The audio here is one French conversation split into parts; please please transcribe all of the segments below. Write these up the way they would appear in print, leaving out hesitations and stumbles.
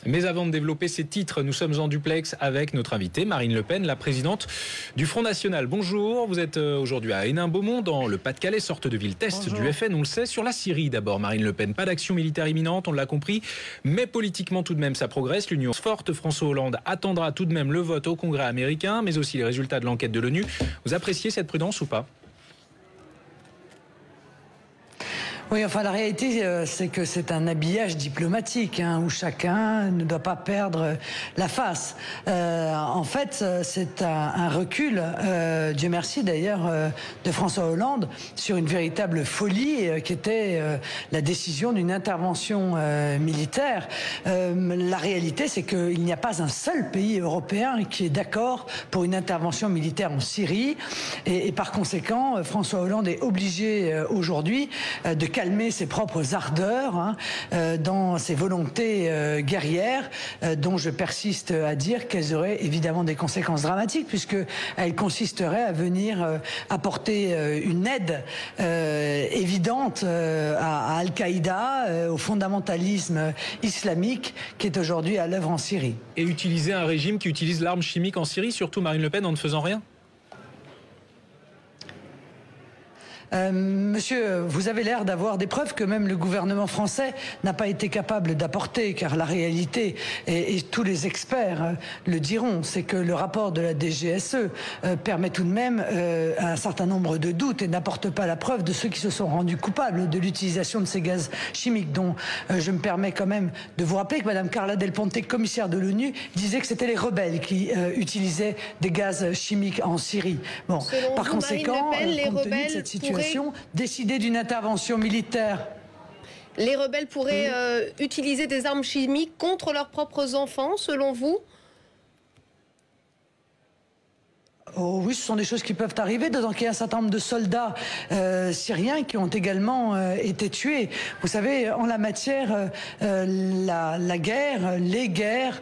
Mais avant de développer ces titres, nous sommes en duplex avec notre invitée Marine Le Pen, la présidente du Front National. Bonjour, vous êtes aujourd'hui à Hénin-Beaumont, dans le Pas-de-Calais, sorte de ville test du FN, on le sait. Sur la Syrie d'abord, Marine Le Pen, pas d'action militaire imminente, on l'a compris, mais politiquement tout de même ça progresse. L'Union forte, François Hollande attendra tout de même le vote au Congrès américain, mais aussi les résultats de l'enquête de l'ONU. Vous appréciez cette prudence ou pas ? Oui, enfin la réalité, c'est que c'est un habillage diplomatique où chacun ne doit pas perdre la face. En fait, c'est un recul, Dieu merci d'ailleurs, de François Hollande sur une véritable folie qui était la décision d'une intervention militaire. La réalité, c'est qu'il n'y a pas un seul pays européen qui est d'accord pour une intervention militaire en Syrie. Et par conséquent, François Hollande est obligé aujourd'hui de calmer ses propres ardeurs dans ses volontés guerrières, dont je persiste à dire qu'elles auraient évidemment des conséquences dramatiques, puisqu'elles consisteraient à venir apporter une aide évidente à Al-Qaïda, au fondamentalisme islamique qui est aujourd'hui à l'œuvre en Syrie. Et utiliser un régime qui utilise l'arme chimique en Syrie, surtout Marine Le Pen, en ne faisant rien ? Monsieur, vous avez l'air d'avoir des preuves que même le gouvernement français n'a pas été capable d'apporter, car la réalité, et tous les experts le diront, c'est que le rapport de la DGSE permet tout de même un certain nombre de doutes et n'apporte pas la preuve de ceux qui se sont rendus coupables de l'utilisation de ces gaz chimiques, dont je me permets quand même de vous rappeler que Madame Carla Del Ponte, commissaire de l'ONU, disait que c'était les rebelles qui utilisaient des gaz chimiques en Syrie. Bon, par conséquent, compte tenu de cette situation, décider d'une intervention militaire. Les rebelles pourraient utiliser des armes chimiques contre leurs propres enfants, selon vous ? Oh oui, ce sont des choses qui peuvent arriver, d'autant qu'il y a un certain nombre de soldats syriens qui ont également été tués. Vous savez, en la matière, la guerre, les guerres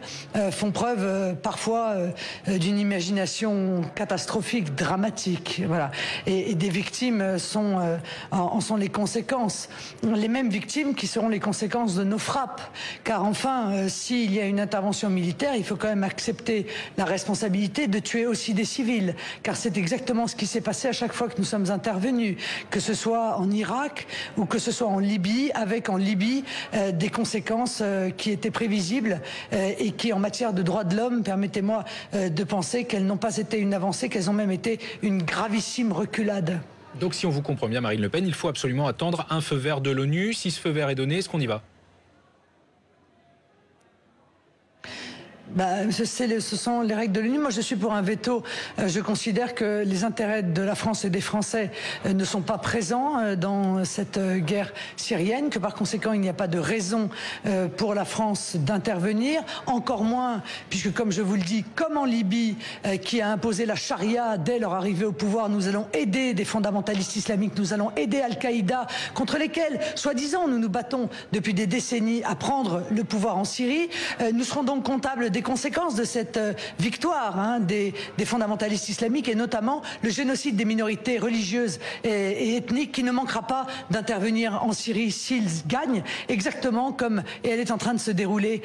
font preuve parfois d'une imagination catastrophique, dramatique. Voilà. Et des victimes en sont les conséquences. Les mêmes victimes qui seront les conséquences de nos frappes. Car enfin, s'il y a une intervention militaire, il faut quand même accepter la responsabilité de tuer aussi des civils. Car c'est exactement ce qui s'est passé à chaque fois que nous sommes intervenus, que ce soit en Irak ou que ce soit en Libye, avec en Libye des conséquences qui étaient prévisibles et qui, en matière de droits de l'homme, permettez-moi de penser qu'elles n'ont pas été une avancée, qu'elles ont même été une gravissime reculade. Donc si on vous comprend bien, Marine Le Pen, il faut absolument attendre un feu vert de l'ONU. Si ce feu vert est donné, est-ce qu'on y va ? Ce sont les règles de l'ONU. Moi, je suis pour un veto. Je considère que les intérêts de la France et des Français ne sont pas présents dans cette guerre syrienne, que par conséquent, il n'y a pas de raison pour la France d'intervenir. Encore moins, puisque comme je vous le dis, comme en Libye, qui a imposé la charia dès leur arrivée au pouvoir, nous allons aider des fondamentalistes islamiques, nous allons aider Al-Qaïda, contre lesquels, soi-disant, nous nous battons depuis des décennies à prendre le pouvoir en Syrie. Nous serons donc comptables des conséquences de cette victoire des fondamentalistes islamiques, et notamment le génocide des minorités religieuses et ethniques qui ne manquera pas d'intervenir en Syrie s'ils gagnent, exactement comme elle est en train de se dérouler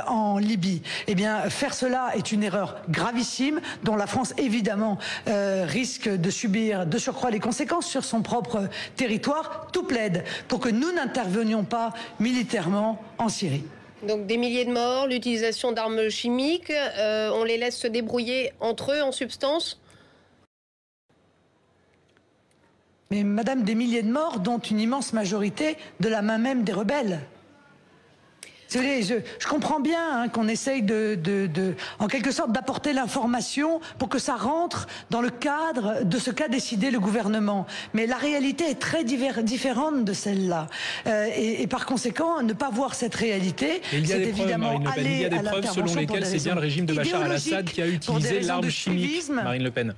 en Libye. Eh bien, faire cela est une erreur gravissime dont la France, évidemment, risque de subir de surcroît les conséquences sur son propre territoire. Tout plaide pour que nous n'intervenions pas militairement en Syrie. Donc des milliers de morts, l'utilisation d'armes chimiques, on les laisse se débrouiller entre eux en substance ? Mais madame, des milliers de morts, dont une immense majorité de la main même des rebelles. Je comprends bien qu'on essaye en quelque sorte d'apporter l'information pour que ça rentre dans le cadre de ce qu'a décidé le gouvernement. Mais la réalité est très différente de celle-là. Et par conséquent, ne pas voir cette réalité, c'est évidemment aller à l'intervention. Il y a des preuves selon lesquelles c'est bien le régime de Bachar al-Assad qui a utilisé l'arme chimique, Marine Le Pen.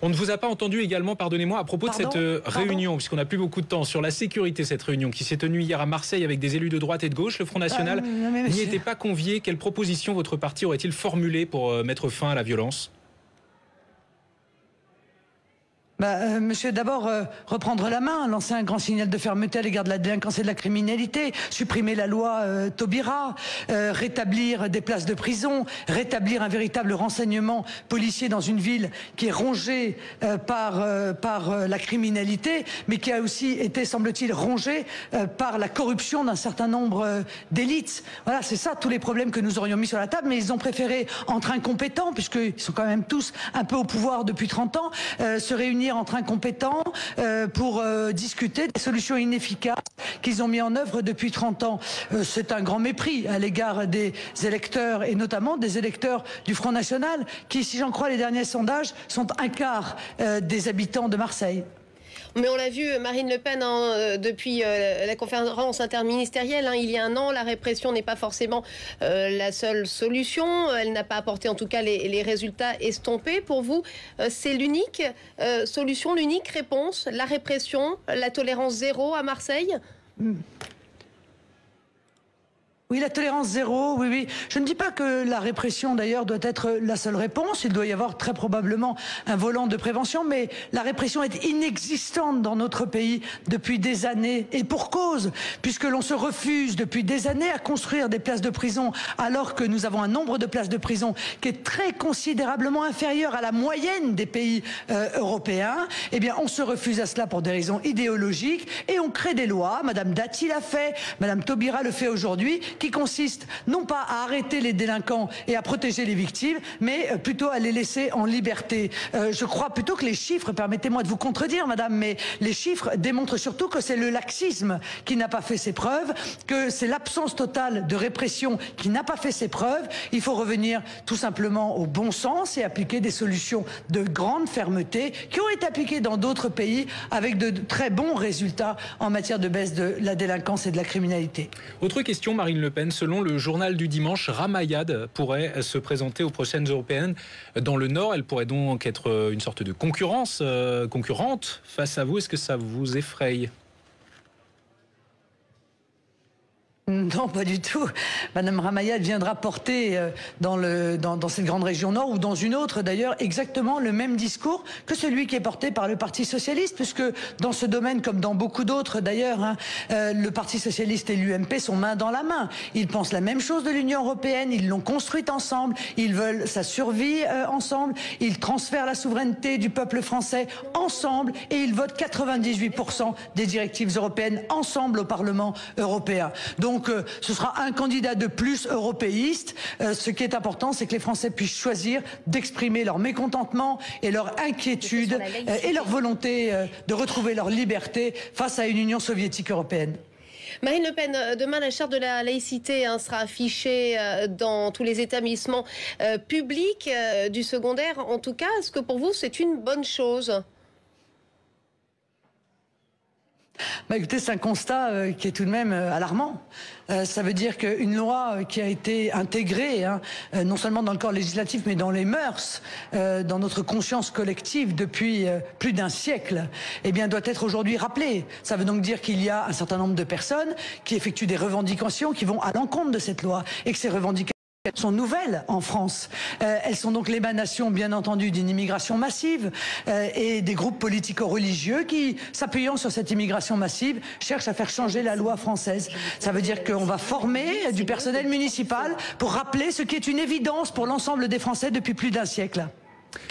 On ne vous a pas entendu également, pardonnez-moi, à propos de cette réunion, puisqu'on n'a plus beaucoup de temps, sur la sécurité, cette réunion qui s'est tenue hier à Marseille avec des élus de droite et de gauche, le Front National n'y était pas convié. Quelle proposition votre parti aurait-il formulée pour mettre fin à la violence ? Monsieur, d'abord, reprendre la main, lancer un grand signal de fermeté à l'égard de la délinquance et de la criminalité, supprimer la loi Taubira, rétablir des places de prison, rétablir un véritable renseignement policier dans une ville qui est rongée par la criminalité, mais qui a aussi été, semble-t-il, rongée par la corruption d'un certain nombre d'élites. Voilà, c'est ça tous les problèmes que nous aurions mis sur la table, mais ils ont préféré, entre incompétents, puisqu'ils sont quand même tous un peu au pouvoir depuis 30 ans, se réunir entre incompétents pour discuter des solutions inefficaces qu'ils ont mis en œuvre depuis 30 ans. C'est un grand mépris à l'égard des électeurs et notamment des électeurs du Front National qui, si j'en crois les derniers sondages, sont un quart des habitants de Marseille. Mais on l'a vu, Marine Le Pen, depuis la conférence interministérielle, il y a un an, la répression n'est pas forcément la seule solution. Elle n'a pas apporté en tout cas les résultats estompés. Pour vous, c'est l'unique solution, l'unique réponse, la répression, la tolérance zéro à Marseille ? Oui, la tolérance zéro, oui, oui. Je ne dis pas que la répression, d'ailleurs, doit être la seule réponse. Il doit y avoir très probablement un volant de prévention, mais la répression est inexistante dans notre pays depuis des années. Et pour cause, puisque l'on se refuse depuis des années à construire des places de prison, alors que nous avons un nombre de places de prison qui est très considérablement inférieur à la moyenne des pays européens. Eh bien, on se refuse à cela pour des raisons idéologiques et on crée des lois. Madame Dati l'a fait, Madame Taubira le fait aujourd'hui, qui consiste non pas à arrêter les délinquants et à protéger les victimes, mais plutôt à les laisser en liberté. Je crois plutôt que les chiffres, permettez-moi de vous contredire, madame, mais les chiffres démontrent surtout que c'est le laxisme qui n'a pas fait ses preuves, que c'est l'absence totale de répression qui n'a pas fait ses preuves. Il faut revenir tout simplement au bon sens et appliquer des solutions de grande fermeté qui ont été appliquées dans d'autres pays avec de très bons résultats en matière de baisse de la délinquance et de la criminalité. Autre question, Marine Le Pen, selon le journal du dimanche, Ramayad pourrait se présenter aux prochaines européennes dans le Nord. Elle pourrait donc être une sorte de concurrente face à vous. Est-ce que ça vous effraie ? Non, pas du tout. Madame Ramayad viendra porter dans cette grande région Nord ou dans une autre d'ailleurs exactement le même discours que celui qui est porté par le Parti Socialiste, puisque dans ce domaine comme dans beaucoup d'autres d'ailleurs, le Parti Socialiste et l'UMP sont main dans la main. Ils pensent la même chose de l'Union européenne, ils l'ont construite ensemble, ils veulent sa survie ensemble, ils transfèrent la souveraineté du peuple français ensemble et ils votent 98% des directives européennes ensemble au Parlement européen. Donc ce sera un candidat de plus européiste. Ce qui est important, c'est que les Français puissent choisir d'exprimer leur mécontentement et leur inquiétude et leur volonté de retrouver leur liberté face à une Union soviétique européenne. Marine Le Pen, demain la charte de la laïcité sera affichée dans tous les établissements publics du secondaire. En tout cas, est-ce que pour vous c'est une bonne chose ? Écoutez, c'est un constat qui est tout de même alarmant. Ça veut dire qu'une loi qui a été intégrée, non seulement dans le corps législatif, mais dans les mœurs, dans notre conscience collective depuis plus d'un siècle, eh bien, doit être aujourd'hui rappelée. Ça veut donc dire qu'il y a un certain nombre de personnes qui effectuent des revendications qui vont à l'encontre de cette loi et que ces revendications sont nouvelles en France. Elles sont donc l'émanation, bien entendu, d'une immigration massive et des groupes politico-religieux qui, s'appuyant sur cette immigration massive, cherchent à faire changer la loi française. Ça veut dire qu'on va former du personnel municipal pour rappeler ce qui est une évidence pour l'ensemble des Français depuis plus d'un siècle.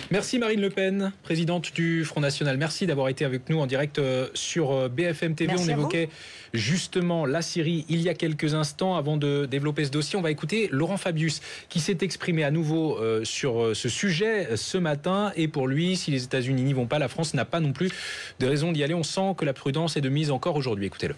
Merci Marine Le Pen, présidente du Front National. Merci d'avoir été avec nous en direct sur BFM TV. Merci. On évoquait justement la Syrie il y a quelques instants. Avant de développer ce dossier, on va écouter Laurent Fabius qui s'est exprimé à nouveau sur ce sujet ce matin. Et pour lui, si les États-Unis n'y vont pas, la France n'a pas non plus de raison d'y aller. On sent que la prudence est de mise encore aujourd'hui. Écoutez-le.